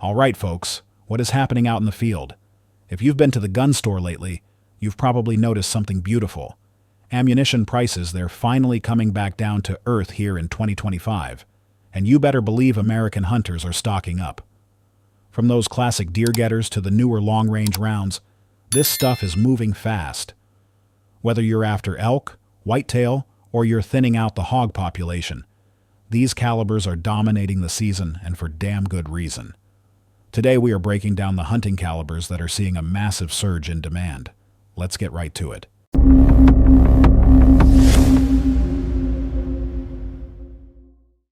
All right, folks, what is happening out in the field? If you've been to the gun store lately, you've probably noticed something beautiful. Ammunition prices, they're finally coming back down to earth here in 2025. And you better believe American hunters are stocking up. From those classic deer getters to the newer long-range rounds, this stuff is moving fast. Whether you're after elk, whitetail, or you're thinning out the hog population, these calibers are dominating the season, and for damn good reason. Today we are breaking down the hunting calibers that are seeing a massive surge in demand. Let's get right to it.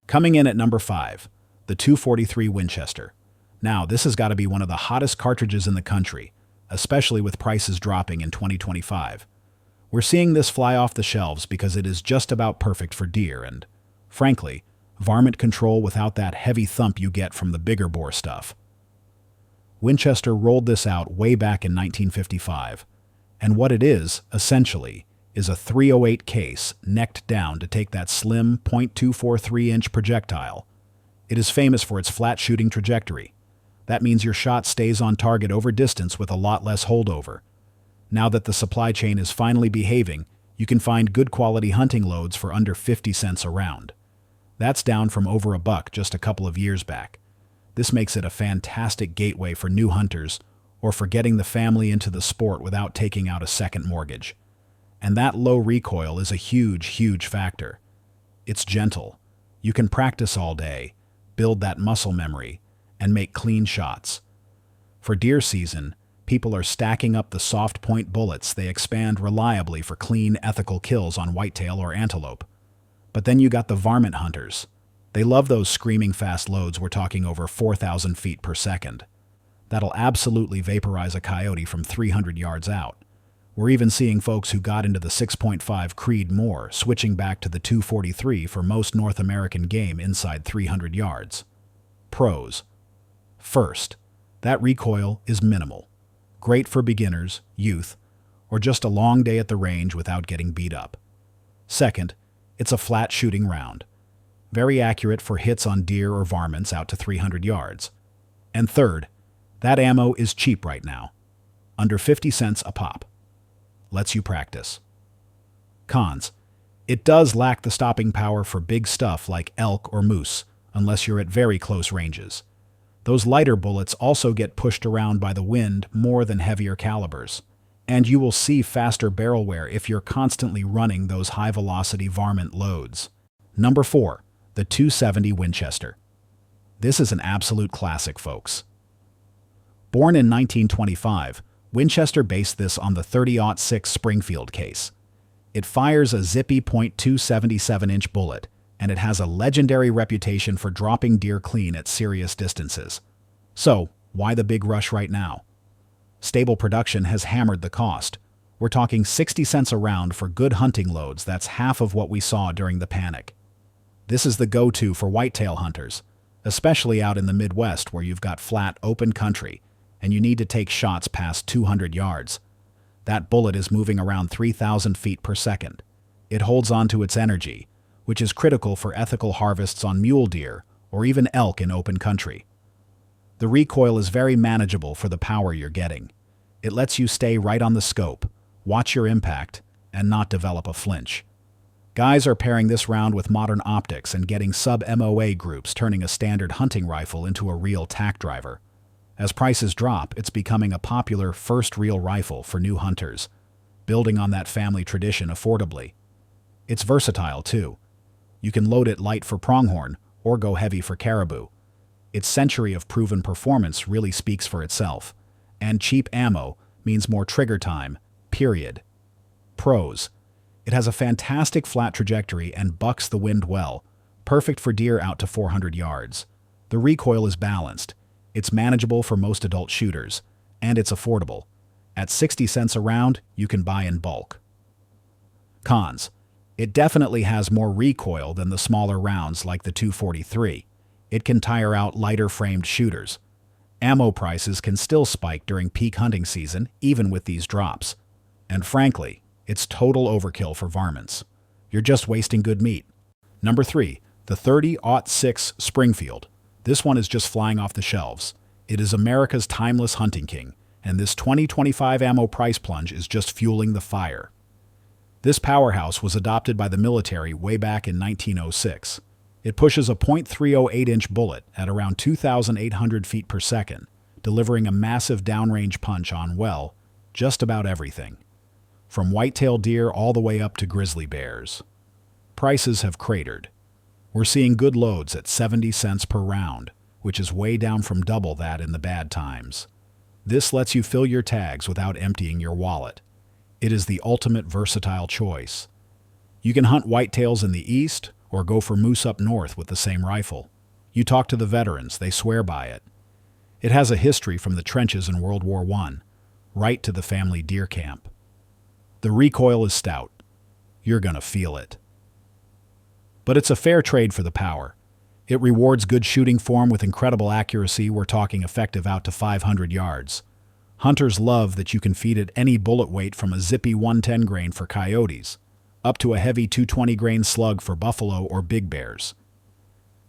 Coming in at number 5, the 243 Winchester. Now, this has got to be one of the hottest cartridges in the country, especially with prices dropping in 2025. We're seeing this fly off the shelves because it is just about perfect for deer and, frankly, varmint control without that heavy thump you get from the bigger bore stuff. Winchester rolled this out way back in 1955, and what it is, essentially, is a .308 case necked down to take that slim .243-inch projectile. It is famous for its flat shooting trajectory. That means your shot stays on target over distance with a lot less holdover. Now that the supply chain is finally behaving, you can find good quality hunting loads for under 50 cents a round. That's down from over $1 just a couple of years back. This makes it a fantastic gateway for new hunters or for getting the family into the sport without taking out a second mortgage. And that low recoil is a huge factor. It's gentle. You can practice all day, build that muscle memory, and make clean shots. For deer season, people are stacking up the soft point bullets. They expand reliably for clean, ethical kills on whitetail or antelope. But then you got the varmint hunters. They love those screaming fast loads. We're talking over 4,000 feet per second. That'll absolutely vaporize a coyote from 300 yards out. We're even seeing folks who got into the 6.5 Creedmoor switching back to the 243 for most North American game inside 300 yards. Pros. First, that recoil is minimal. Great for beginners, youth, or just a long day at the range without getting beat up. Second, it's a flat shooting round. Very accurate for hits on deer or varmints out to 300 yards. And third, that ammo is cheap right now. Under 50 cents a pop. Lets you practice. Cons. It does lack the stopping power for big stuff like elk or moose, unless you're at very close ranges. Those lighter bullets also get pushed around by the wind more than heavier calibers. And you will see faster barrel wear if you're constantly running those high-velocity varmint loads. Number 4. The 270 Winchester. This is an absolute classic, folks. Born in 1925, Winchester based this on the .30-06 Springfield case. It fires a zippy .277-inch bullet, and it has a legendary reputation for dropping deer clean at serious distances. So, why the big rush right now? Stable production has hammered the cost. We're talking 60 cents a round for good hunting loads. That's half of what we saw during the panic. This is the go-to for whitetail hunters, especially out in the Midwest where you've got flat, open country, and you need to take shots past 200 yards. That bullet is moving around 3,000 feet per second. It holds on to its energy, which is critical for ethical harvests on mule deer or even elk in open country. The recoil is very manageable for the power you're getting. It lets you stay right on the scope, watch your impact, and not develop a flinch. Guys are pairing this round with modern optics and getting sub-MOA groups, turning a standard hunting rifle into a real tack driver. As prices drop, it's becoming a popular first real rifle for new hunters, building on that family tradition affordably. It's versatile, too. You can load it light for pronghorn or go heavy for caribou. Its century of proven performance really speaks for itself. And cheap ammo means more trigger time, period. Pros. It has a fantastic flat trajectory and bucks the wind well, perfect for deer out to 400 yards. The recoil is balanced. It's manageable for most adult shooters, and it's affordable. At 60 cents a round, you can buy in bulk. Cons. It definitely has more recoil than the smaller rounds like the 243. It can tire out lighter-framed shooters. Ammo prices can still spike during peak hunting season, even with these drops. And frankly, it's total overkill for varmints. You're just wasting good meat. Number 3. The .30-06 Springfield. This one is just flying off the shelves. It is America's timeless hunting king, and this 2025 ammo price plunge is just fueling the fire. This powerhouse was adopted by the military way back in 1906. It pushes a .308-inch bullet at around 2,800 feet per second, delivering a massive downrange punch on, well, just about everything. From white-tailed deer all the way up to grizzly bears. Prices have cratered. We're seeing good loads at 70 cents per round, which is way down from double that in the bad times. This lets you fill your tags without emptying your wallet. It is the ultimate versatile choice. You can hunt whitetails in the east or go for moose up north with the same rifle. You talk to the veterans, they swear by it. It has a history from the trenches in World War I, right to the family deer camp. The recoil is stout. You're gonna feel it. But it's a fair trade for the power. It rewards good shooting form with incredible accuracy. We're talking effective out to 500 yards. Hunters love that you can feed it any bullet weight from a zippy 110 grain for coyotes, up to a heavy 220 grain slug for buffalo or big bears.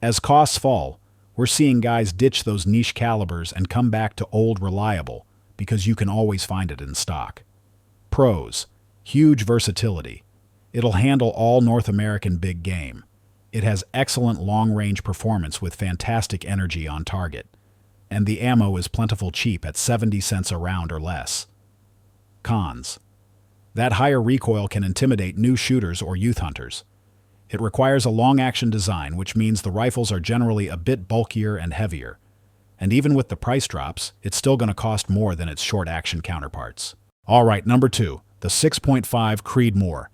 As costs fall, we're seeing guys ditch those niche calibers and come back to old reliable because you can always find it in stock. Pros: huge versatility. It'll handle all North American big game. It has excellent long-range performance with fantastic energy on target. And the ammo is plentiful cheap at 70 cents a round or less. Cons: that higher recoil can intimidate new shooters or youth hunters. It requires a long-action design, which means the rifles are generally a bit bulkier and heavier. And even with the price drops, it's still going to cost more than its short-action counterparts. All right, number 2, the 6.5 Creedmoor.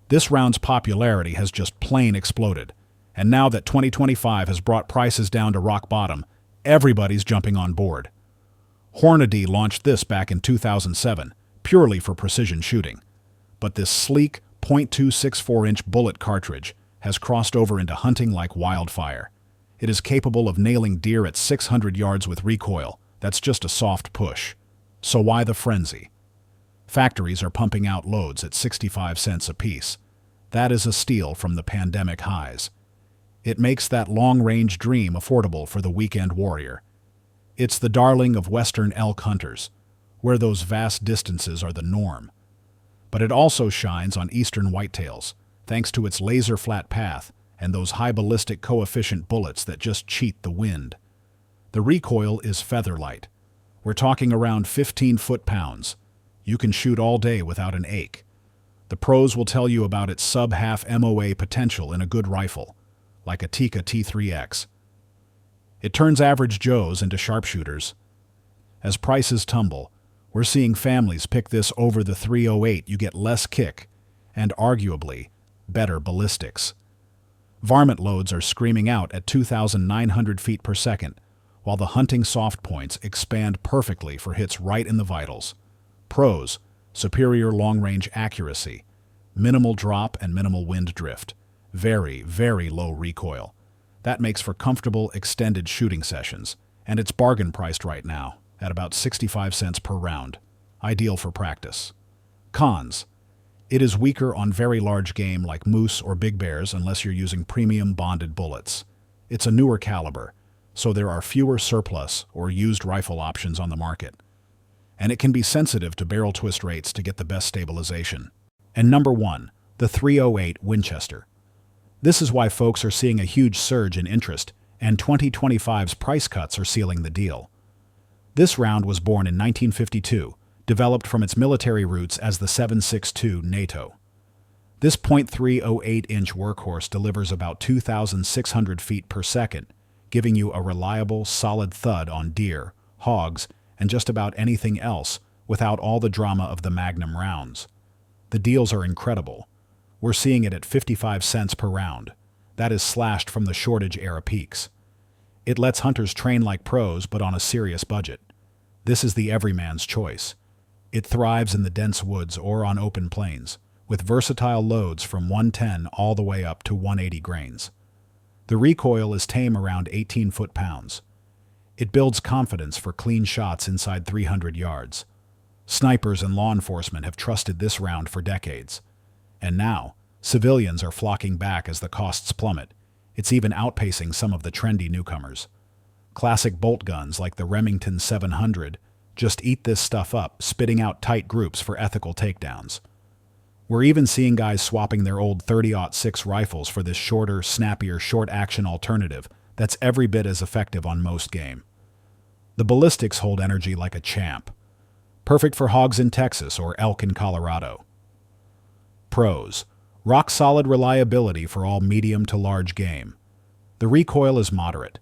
This round's popularity has just plain exploded. And now that 2025 has brought prices down to rock bottom, everybody's jumping on board. Hoarded launched this back in 2007, purely for precision shooting. But this sleek .264-inch bullet cartridge has crossed over into hunting like wildfire. It is capable of nailing deer at 600 yards with recoil. That's just a soft push. So why the frenzy? Factories are pumping out loads at 65 cents a piece. That is a steal from the pandemic highs. It makes that long-range dream affordable for the weekend warrior. It's the darling of Western elk hunters, where those vast distances are the norm. But it also shines on Eastern whitetails, thanks to its laser-flat path and those high ballistic coefficient bullets that just cheat the wind. The recoil is feather-light. We're talking around 15 foot-pounds. You can shoot all day without an ache. The pros will tell you about its sub-half MOA potential in a good rifle, like a Tikka T3X. It turns average Joes into sharpshooters. As prices tumble, we're seeing families pick this over the 308. You get less kick, and arguably, better ballistics. Varmint loads are screaming out at 2,900 feet per second, while the hunting soft points expand perfectly for hits right in the vitals. Pros: superior long-range accuracy, minimal drop and minimal wind drift. Very, very low recoil. That makes for comfortable, extended shooting sessions, and it's bargain priced right now, at about 65 cents per round. Ideal for practice. Cons: it is weaker on very large game like moose or big bears unless you're using premium bonded bullets. It's a newer caliber, so there are fewer surplus or used rifle options on the market. And it can be sensitive to barrel twist rates to get the best stabilization. And number 1, the 308 Winchester. This is why folks are seeing a huge surge in interest, and 2025's price cuts are sealing the deal. This round was born in 1952, developed from its military roots as the 7.62 NATO. This .308-inch workhorse delivers about 2,600 feet per second, giving you a reliable, solid thud on deer, hogs, and just about anything else without all the drama of the Magnum rounds. The deals are incredible. We're seeing it at 55 cents per round. That is slashed from the shortage-era peaks. It lets hunters train like pros, but on a serious budget. This is the everyman's choice. It thrives in the dense woods or on open plains, with versatile loads from 110 all the way up to 180 grains. The recoil is tame around 18 foot-pounds. It builds confidence for clean shots inside 300 yards. Snipers and law enforcement have trusted this round for decades. And now, civilians are flocking back as the costs plummet. It's even outpacing some of the trendy newcomers. Classic bolt guns like the Remington 700 just eat this stuff up, spitting out tight groups for ethical takedowns. We're even seeing guys swapping their old 30-06 rifles for this shorter, snappier, short-action alternative that's every bit as effective on most game. The ballistics hold energy like a champ. Perfect for hogs in Texas or elk in Colorado. Pros: rock-solid reliability for all medium to large game. The recoil is moderate.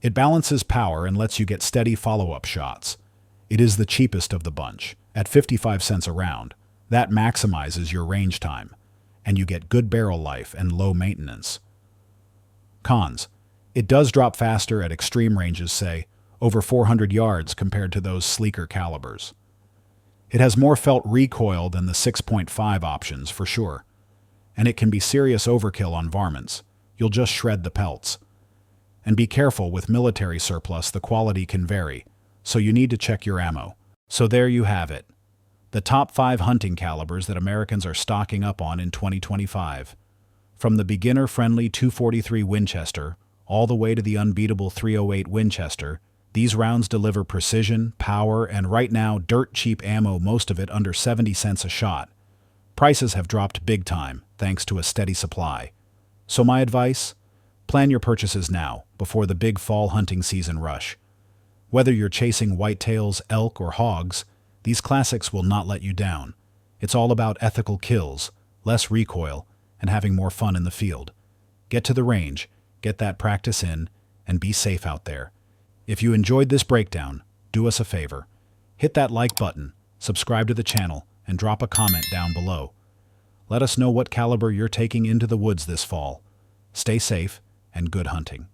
It balances power and lets you get steady follow-up shots. It is the cheapest of the bunch, at 55 cents a round. That maximizes your range time, and you get good barrel life and low maintenance. Cons: it does drop faster at extreme ranges, say, over 400 yards compared to those sleeker calibers. It has more felt recoil than the 6.5 options, for sure, and it can be serious overkill on varmints. You'll just shred the pelts. And be careful, with military surplus, the quality can vary, so you need to check your ammo. So there you have it. The top 5 hunting calibers that Americans are stocking up on in 2025. From the beginner-friendly .243 Winchester all the way to the unbeatable .308 Winchester, these rounds deliver precision, power, and right now, dirt-cheap ammo, most of it under 70 cents a shot. Prices have dropped big time, thanks to a steady supply. So my advice? Plan your purchases now, before the big fall hunting season rush. Whether you're chasing whitetails, elk, or hogs, these classics will not let you down. It's all about ethical kills, less recoil, and having more fun in the field. Get to the range, get that practice in, and be safe out there. If you enjoyed this breakdown, do us a favor. Hit that like button, subscribe to the channel, and drop a comment down below. Let us know what caliber you're taking into the woods this fall. Stay safe, and good hunting.